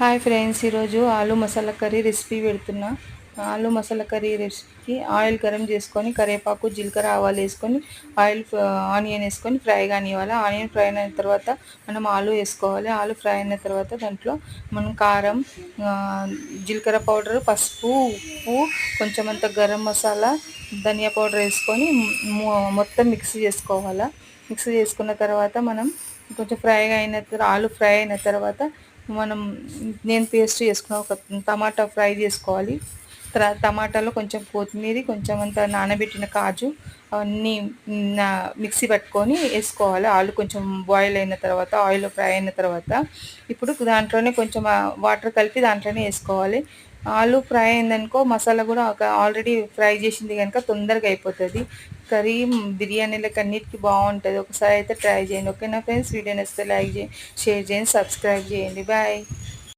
Hi friends, ఈరోజు ఆలు masala curry recipe పెడుతున్నా. ఆలు మసాలా కర్రీ రెసిపీకి ఆయిల్ గరం చేసుకొని కరివేపాకు జీలకర్ర ఆవాలు వేసుకొని ఆనియన్ వేసుకొని ఫ్రై కానివ్వాలి. ఆనియన్ ఫ్రై అయిన తర్వాత మనం ఆలు వేసుకోవాలి. ఆలు ఫ్రై అయిన తర్వాత దాంట్లో మనం కారం, జీలకర్ర పౌడర్, పసుపు, ఉప్పు, కొంచెం అంత గరం మసాలా, ధనియా పౌడర్ వేసుకొని మొత్తం మిక్స్ చేసుకోవాలి. మిక్స్ చేసుకున్న తర్వాత మనం కొంచెం ఆలు ఫ్రై అయిన తర్వాత నేను పేస్ట్ చేసుకున్న ఒక టమాటా ఫ్రై చేసుకోవాలి. టమాటాలో కొంచెం కొత్తిమీర, కొంచెం అంత నానబెట్టిన కాజు అవన్నీ మిక్సీ పట్టుకొని వేసుకోవాలి. ఆలు కొంచెం బాయిల్ అయిన తర్వాత, ఆయిల్ ఫ్రై అయిన తర్వాత ఇప్పుడు దాంట్లోనే కొంచెం వాటర్ కలిపి దాంట్లోనే వేసుకోవాలి. ఆలు ఫ్రై అయిందనుకో మసాలా కూడా ఆల్రెడీ ఫ్రై చేసింది కనుక తొందరగా అయిపోతుంది. కర్రీ బిర్యానీలకు అన్నిటికీ బాగుంటుంది. ఒకసారి అయితే ట్రై చేయండి. ఓకేనా ఫ్రెండ్స్? వీడియో నచ్చితే లైక్ చేయండి, షేర్ చేయండి, సబ్స్క్రైబ్ చేయండి. బాయ్.